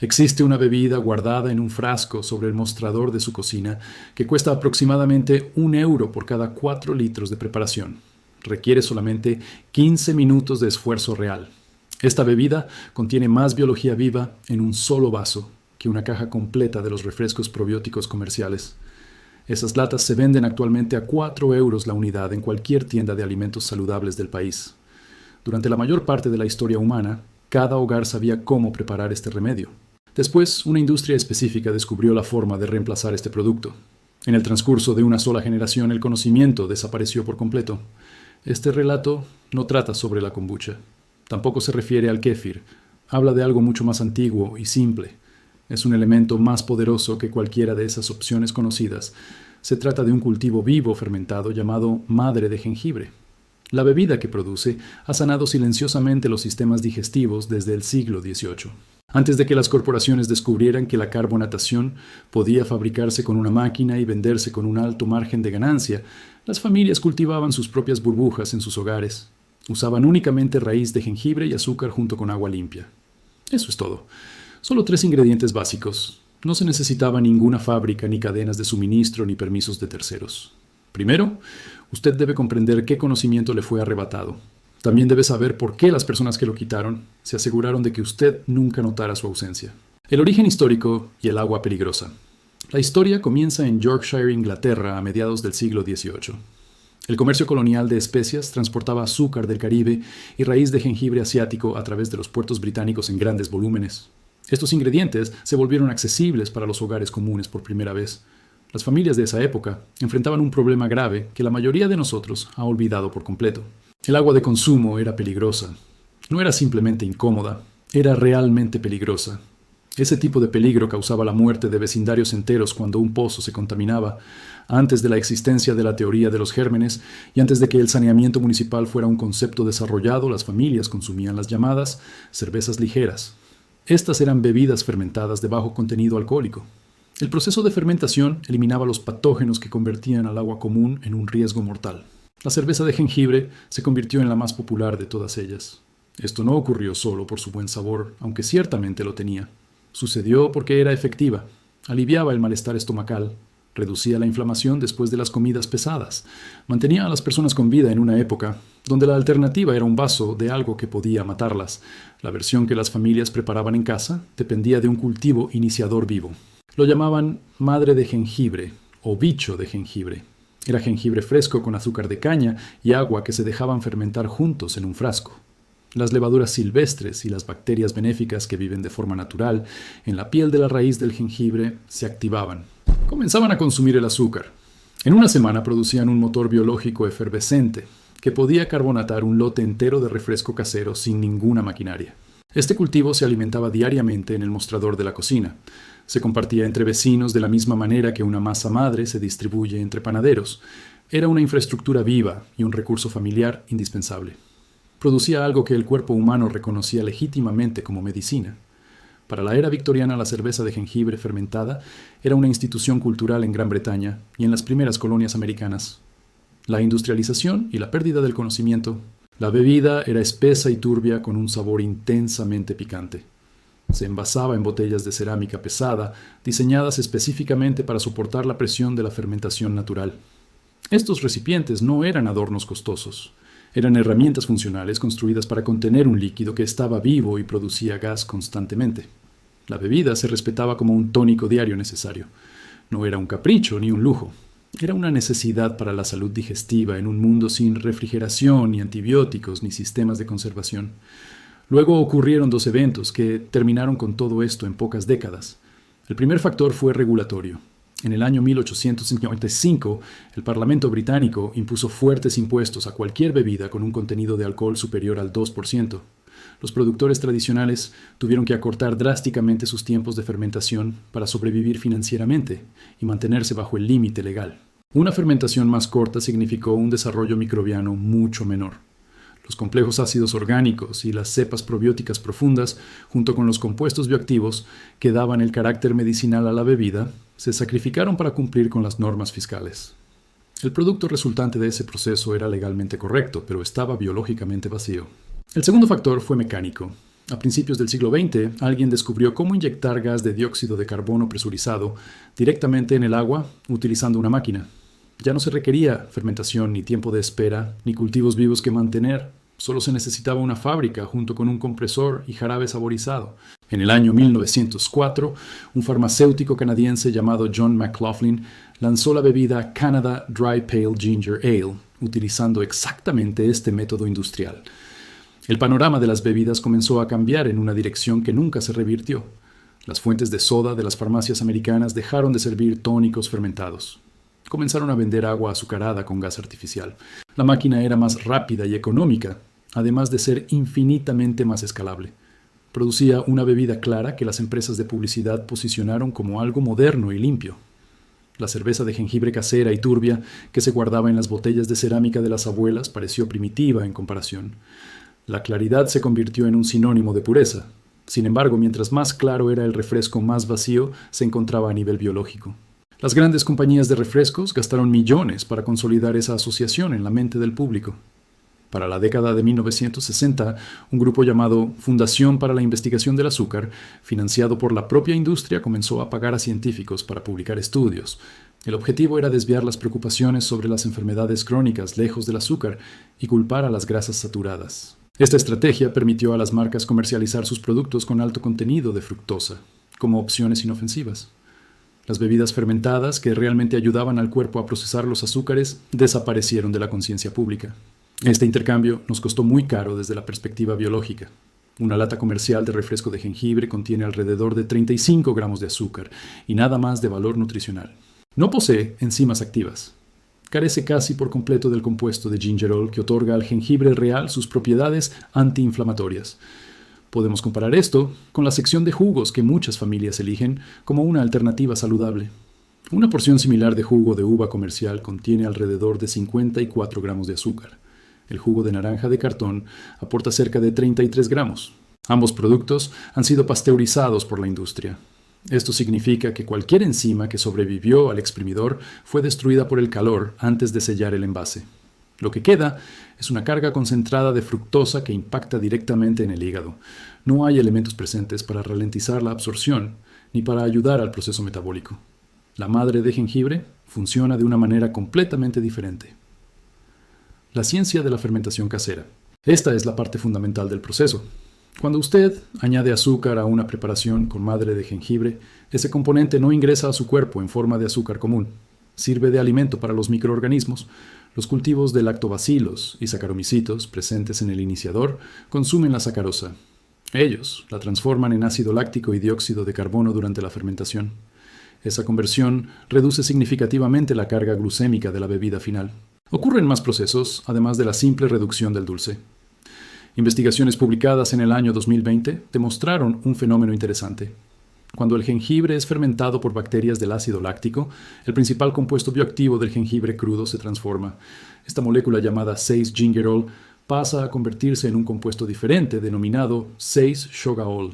Existe una bebida guardada en un frasco sobre el mostrador de su cocina que cuesta aproximadamente 1 euro por cada 4 litros de preparación. Requiere solamente 15 minutos de esfuerzo real. Esta bebida contiene más biología viva en un solo vaso que una caja completa de los refrescos probióticos comerciales. Esas latas se venden actualmente a 4 euros la unidad en cualquier tienda de alimentos saludables del país. Durante la mayor parte de la historia humana, cada hogar sabía cómo preparar este remedio. Después, una industria específica descubrió la forma de reemplazar este producto. En el transcurso de una sola generación, el conocimiento desapareció por completo. Este relato no trata sobre la kombucha. Tampoco se refiere al kéfir. Habla de algo mucho más antiguo y simple. Es un elemento más poderoso que cualquiera de esas opciones conocidas. Se trata de un cultivo vivo fermentado llamado madre de jengibre. La bebida que produce ha sanado silenciosamente los sistemas digestivos desde el siglo XVIII. Antes de que las corporaciones descubrieran que la carbonatación podía fabricarse con una máquina y venderse con un alto margen de ganancia, las familias cultivaban sus propias burbujas en sus hogares. Usaban únicamente raíz de jengibre y azúcar junto con agua limpia. Eso es todo. Solo 3 ingredientes básicos. No se necesitaba ninguna fábrica, ni cadenas de suministro, ni permisos de terceros. Primero, usted debe comprender qué conocimiento le fue arrebatado. También debe saber por qué las personas que lo quitaron se aseguraron de que usted nunca notara su ausencia. El origen histórico y el agua peligrosa. La historia comienza en Yorkshire, Inglaterra, a mediados del siglo XVIII. El comercio colonial de especias transportaba azúcar del Caribe y raíz de jengibre asiático a través de los puertos británicos en grandes volúmenes. Estos ingredientes se volvieron accesibles para los hogares comunes por primera vez. Las familias de esa época enfrentaban un problema grave que la mayoría de nosotros ha olvidado por completo. El agua de consumo era peligrosa. No era simplemente incómoda, era realmente peligrosa. Ese tipo de peligro causaba la muerte de vecindarios enteros cuando un pozo se contaminaba, antes de la existencia de la teoría de los gérmenes y antes de que el saneamiento municipal fuera un concepto desarrollado. Las familias consumían las llamadas cervezas ligeras. Estas eran bebidas fermentadas de bajo contenido alcohólico. El proceso de fermentación eliminaba los patógenos que convertían al agua común en un riesgo mortal. La cerveza de jengibre se convirtió en la más popular de todas ellas. Esto no ocurrió solo por su buen sabor, aunque ciertamente lo tenía. Sucedió porque era efectiva, aliviaba el malestar estomacal, reducía la inflamación después de las comidas pesadas, mantenía a las personas con vida en una época donde la alternativa era un vaso de algo que podía matarlas. La versión que las familias preparaban en casa dependía de un cultivo iniciador vivo. Lo llamaban madre de jengibre o bicho de jengibre. Era jengibre fresco con azúcar de caña y agua que se dejaban fermentar juntos en un frasco. Las levaduras silvestres y las bacterias benéficas que viven de forma natural en la piel de la raíz del jengibre se activaban. Comenzaban a consumir el azúcar. En una semana producían un motor biológico efervescente que podía carbonatar un lote entero de refresco casero sin ninguna maquinaria. Este cultivo se alimentaba diariamente en el mostrador de la cocina. Se compartía entre vecinos de la misma manera que una masa madre se distribuye entre panaderos. Era una infraestructura viva y un recurso familiar indispensable. Producía algo que el cuerpo humano reconocía legítimamente como medicina. Para la era victoriana, la cerveza de jengibre fermentada era una institución cultural en Gran Bretaña y en las primeras colonias americanas. La industrialización y la pérdida del conocimiento. La bebida era espesa y turbia con un sabor intensamente picante. Se envasaba en botellas de cerámica pesada, diseñadas específicamente para soportar la presión de la fermentación natural. Estos recipientes no eran adornos costosos. Eran herramientas funcionales construidas para contener un líquido que estaba vivo y producía gas constantemente. La bebida se respetaba como un tónico diario necesario. No era un capricho ni un lujo. Era una necesidad para la salud digestiva en un mundo sin refrigeración, ni antibióticos, ni sistemas de conservación. Luego ocurrieron 2 eventos que terminaron con todo esto en pocas décadas. El primer factor fue regulatorio. En el año 1855, el Parlamento británico impuso fuertes impuestos a cualquier bebida con un contenido de alcohol superior al 2%. Los productores tradicionales tuvieron que acortar drásticamente sus tiempos de fermentación para sobrevivir financieramente y mantenerse bajo el límite legal. Una fermentación más corta significó un desarrollo microbiano mucho menor. Los complejos ácidos orgánicos y las cepas probióticas profundas, junto con los compuestos bioactivos que daban el carácter medicinal a la bebida, se sacrificaron para cumplir con las normas fiscales. El producto resultante de ese proceso era legalmente correcto, pero estaba biológicamente vacío. El segundo factor fue mecánico. A principios del siglo XX, alguien descubrió cómo inyectar gas de dióxido de carbono presurizado directamente en el agua utilizando una máquina. Ya no se requería fermentación, ni tiempo de espera, ni cultivos vivos que mantener. Solo se necesitaba una fábrica junto con un compresor y jarabe saborizado. En el año 1904, un farmacéutico canadiense llamado John McLaughlin lanzó la bebida Canada Dry Pale Ginger Ale, utilizando exactamente este método industrial. El panorama de las bebidas comenzó a cambiar en una dirección que nunca se revirtió. Las fuentes de soda de las farmacias americanas dejaron de servir tónicos fermentados. Comenzaron a vender agua azucarada con gas artificial. La máquina era más rápida y económica, además de ser infinitamente más escalable. Producía una bebida clara que las empresas de publicidad posicionaron como algo moderno y limpio. La cerveza de jengibre casera y turbia que se guardaba en las botellas de cerámica de las abuelas pareció primitiva en comparación. La claridad se convirtió en un sinónimo de pureza. Sin embargo, mientras más claro era el refresco, más vacío se encontraba a nivel biológico. Las grandes compañías de refrescos gastaron millones para consolidar esa asociación en la mente del público. Para la década de 1960, un grupo llamado Fundación para la Investigación del Azúcar, financiado por la propia industria, comenzó a pagar a científicos para publicar estudios. El objetivo era desviar las preocupaciones sobre las enfermedades crónicas lejos del azúcar y culpar a las grasas saturadas. Esta estrategia permitió a las marcas comercializar sus productos con alto contenido de fructosa, como opciones inofensivas. Las bebidas fermentadas, que realmente ayudaban al cuerpo a procesar los azúcares, desaparecieron de la conciencia pública. Este intercambio nos costó muy caro desde la perspectiva biológica. Una lata comercial de refresco de jengibre contiene alrededor de 35 gramos de azúcar y nada más de valor nutricional. No posee enzimas activas. Carece casi por completo del compuesto de gingerol que otorga al jengibre real sus propiedades antiinflamatorias. Podemos comparar esto con la sección de jugos que muchas familias eligen como una alternativa saludable. Una porción similar de jugo de uva comercial contiene alrededor de 54 gramos de azúcar. El jugo de naranja de cartón aporta cerca de 33 gramos. Ambos productos han sido pasteurizados por la industria. Esto significa que cualquier enzima que sobrevivió al exprimidor fue destruida por el calor antes de sellar el envase. Lo que queda es una carga concentrada de fructosa que impacta directamente en el hígado. No hay elementos presentes para ralentizar la absorción ni para ayudar al proceso metabólico. La madre de jengibre funciona de una manera completamente diferente. La ciencia de la fermentación casera. Esta es la parte fundamental del proceso. Cuando usted añade azúcar a una preparación con madre de jengibre, ese componente no ingresa a su cuerpo en forma de azúcar común. Sirve de alimento para los microorganismos. Los cultivos de lactobacilos y saccharomycetos presentes en el iniciador consumen la sacarosa. Ellos la transforman en ácido láctico y dióxido de carbono durante la fermentación. Esa conversión reduce significativamente la carga glucémica de la bebida final. Ocurren más procesos, además de la simple reducción del dulce. Investigaciones publicadas en el año 2020 demostraron un fenómeno interesante. Cuando el jengibre es fermentado por bacterias del ácido láctico, el principal compuesto bioactivo del jengibre crudo se transforma. Esta molécula llamada 6-gingerol pasa a convertirse en un compuesto diferente denominado 6-shogaol.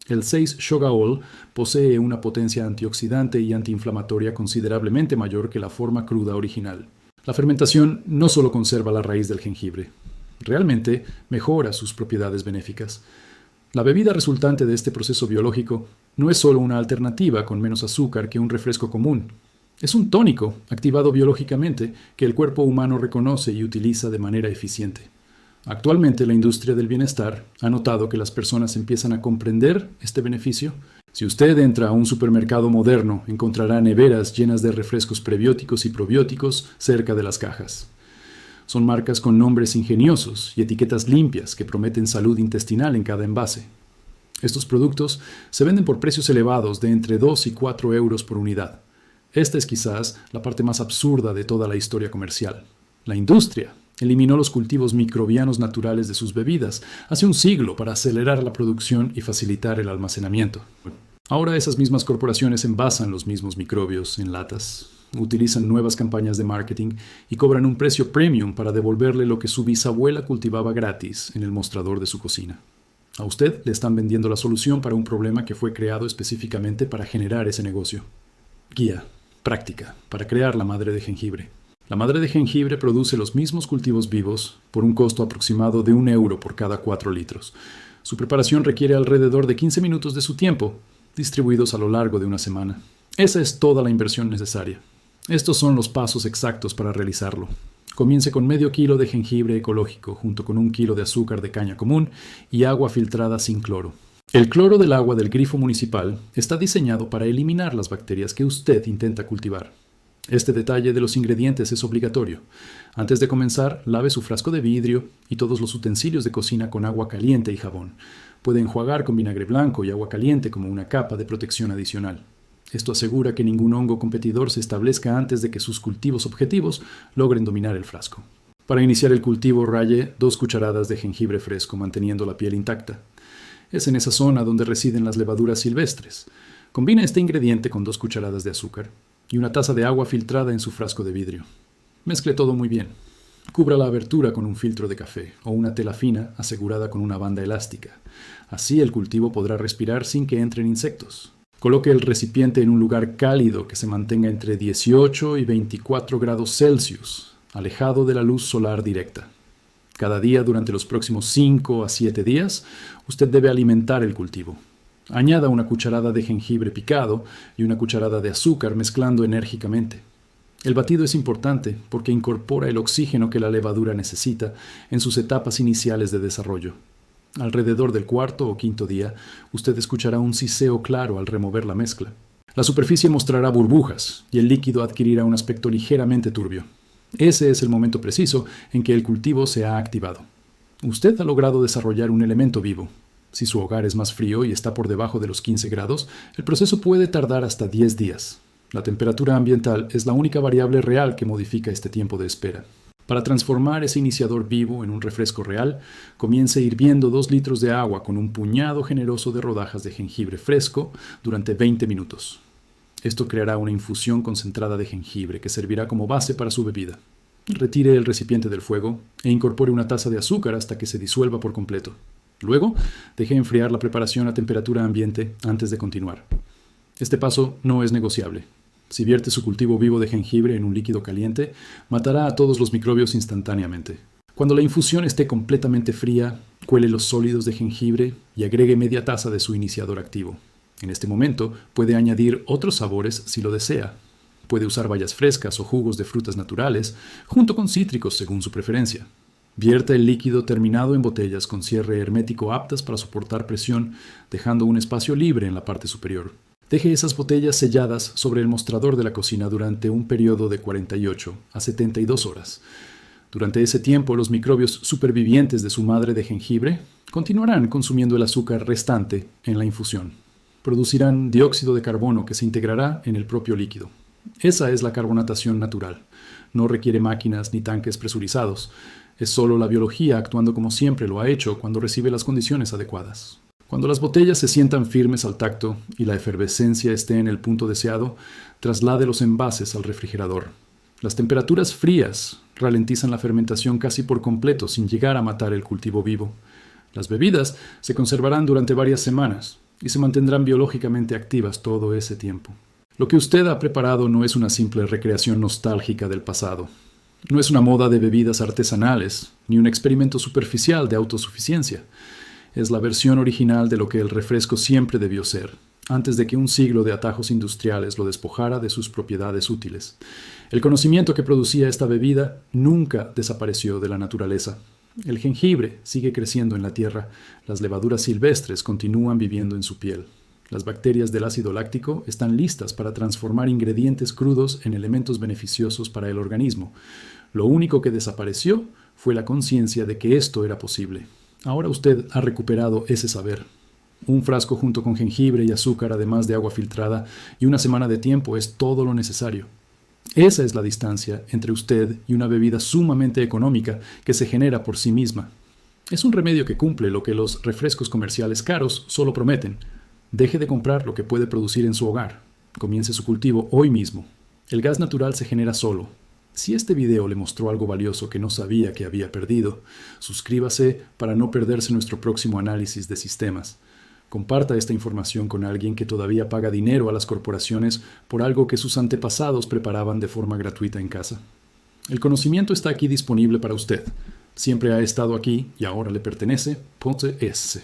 El 6-shogaol posee una potencia antioxidante y antiinflamatoria considerablemente mayor que la forma cruda original. La fermentación no solo conserva la raíz del jengibre, realmente mejora sus propiedades benéficas. La bebida resultante de este proceso biológico no es solo una alternativa con menos azúcar que un refresco común. Es un tónico activado biológicamente que el cuerpo humano reconoce y utiliza de manera eficiente. Actualmente la industria del bienestar ha notado que las personas empiezan a comprender este beneficio. Si usted entra a un supermercado moderno, encontrará neveras llenas de refrescos prebióticos y probióticos cerca de las cajas. Son marcas con nombres ingeniosos y etiquetas limpias que prometen salud intestinal en cada envase. Estos productos se venden por precios elevados de entre 2 y 4 euros por unidad. Esta es quizás la parte más absurda de toda la historia comercial. La industria eliminó los cultivos microbianos naturales de sus bebidas hace un siglo para acelerar la producción y facilitar el almacenamiento. Ahora esas mismas corporaciones envasan los mismos microbios en latas, utilizan nuevas campañas de marketing y cobran un precio premium para devolverle lo que su bisabuela cultivaba gratis en el mostrador de su cocina. A usted le están vendiendo la solución para un problema que fue creado específicamente para generar ese negocio. Guía, práctica, para crear la madre de jengibre. La madre de jengibre produce los mismos cultivos vivos por un costo aproximado de 1 euro por cada 4 litros. Su preparación requiere alrededor de 15 minutos de su tiempo, distribuidos a lo largo de una semana. Esa es toda la inversión necesaria. Estos son los pasos exactos para realizarlo. Comience con medio kilo de jengibre ecológico junto con 1 kilo de azúcar de caña común y agua filtrada sin cloro. El cloro del agua del grifo municipal está diseñado para eliminar las bacterias que usted intenta cultivar. Este detalle de los ingredientes es obligatorio. Antes de comenzar, lave su frasco de vidrio y todos los utensilios de cocina con agua caliente y jabón. Puede enjuagar con vinagre blanco y agua caliente como una capa de protección adicional. Esto asegura que ningún hongo competidor se establezca antes de que sus cultivos objetivos logren dominar el frasco. Para iniciar el cultivo, raye 2 cucharadas de jengibre fresco, manteniendo la piel intacta. Es en esa zona donde residen las levaduras silvestres. Combina este ingrediente con 2 cucharadas de azúcar y una taza de agua filtrada en su frasco de vidrio. Mezcle todo muy bien. Cubra la abertura con un filtro de café o una tela fina asegurada con una banda elástica. Así el cultivo podrá respirar sin que entren insectos. Coloque el recipiente en un lugar cálido que se mantenga entre 18 y 24 grados Celsius, alejado de la luz solar directa. Cada día durante los próximos 5 a 7 días, usted debe alimentar el cultivo. Añada una cucharada de jengibre picado y una cucharada de azúcar mezclando enérgicamente. El batido es importante porque incorpora el oxígeno que la levadura necesita en sus etapas iniciales de desarrollo. Alrededor del 4º o 5º día, usted escuchará un siseo claro al remover la mezcla. La superficie mostrará burbujas y el líquido adquirirá un aspecto ligeramente turbio. Ese es el momento preciso en que el cultivo se ha activado. Usted ha logrado desarrollar un elemento vivo. Si su hogar es más frío y está por debajo de los 15 grados, el proceso puede tardar hasta 10 días. La temperatura ambiental es la única variable real que modifica este tiempo de espera. Para transformar ese iniciador vivo en un refresco real, comience hirviendo 2 litros de agua con un puñado generoso de rodajas de jengibre fresco durante 20 minutos. Esto creará una infusión concentrada de jengibre que servirá como base para su bebida. Retire el recipiente del fuego e incorpore una taza de azúcar hasta que se disuelva por completo. Luego, deje enfriar la preparación a temperatura ambiente antes de continuar. Este paso no es negociable. Si vierte su cultivo vivo de jengibre en un líquido caliente, matará a todos los microbios instantáneamente. Cuando la infusión esté completamente fría, cuele los sólidos de jengibre y agregue media taza de su iniciador activo. En este momento, puede añadir otros sabores si lo desea. Puede usar bayas frescas o jugos de frutas naturales, junto con cítricos según su preferencia. Vierta el líquido terminado en botellas con cierre hermético aptas para soportar presión, dejando un espacio libre en la parte superior. Deje esas botellas selladas sobre el mostrador de la cocina durante un periodo de 48 a 72 horas. Durante ese tiempo, los microbios supervivientes de su madre de jengibre continuarán consumiendo el azúcar restante en la infusión. Producirán dióxido de carbono que se integrará en el propio líquido. Esa es la carbonatación natural. No requiere máquinas ni tanques presurizados. Es solo la biología actuando como siempre lo ha hecho cuando recibe las condiciones adecuadas. Cuando las botellas se sientan firmes al tacto y la efervescencia esté en el punto deseado, traslade los envases al refrigerador. Las temperaturas frías ralentizan la fermentación casi por completo sin llegar a matar el cultivo vivo. Las bebidas se conservarán durante varias semanas y se mantendrán biológicamente activas todo ese tiempo. Lo que usted ha preparado no es una simple recreación nostálgica del pasado. No es una moda de bebidas artesanales, ni un experimento superficial de autosuficiencia. Es la versión original de lo que el refresco siempre debió ser, antes de que un siglo de atajos industriales lo despojara de sus propiedades útiles. El conocimiento que producía esta bebida nunca desapareció de la naturaleza. El jengibre sigue creciendo en la tierra, las levaduras silvestres continúan viviendo en su piel. Las bacterias del ácido láctico están listas para transformar ingredientes crudos en elementos beneficiosos para el organismo. Lo único que desapareció fue la conciencia de que esto era posible. Ahora usted ha recuperado ese saber. Un frasco junto con jengibre y azúcar, además de agua filtrada, y una semana de tiempo es todo lo necesario. Esa es la distancia entre usted y una bebida sumamente económica que se genera por sí misma. Es un remedio que cumple lo que los refrescos comerciales caros solo prometen. Deje de comprar lo que puede producir en su hogar. Comience su cultivo hoy mismo. El gas natural se genera solo. Si este video le mostró algo valioso que no sabía que había perdido, suscríbase para no perderse nuestro próximo análisis de sistemas. Comparta esta información con alguien que todavía paga dinero a las corporaciones por algo que sus antepasados preparaban de forma gratuita en casa. El conocimiento está aquí disponible para usted. Siempre ha estado aquí y ahora le pertenece. Ponte S.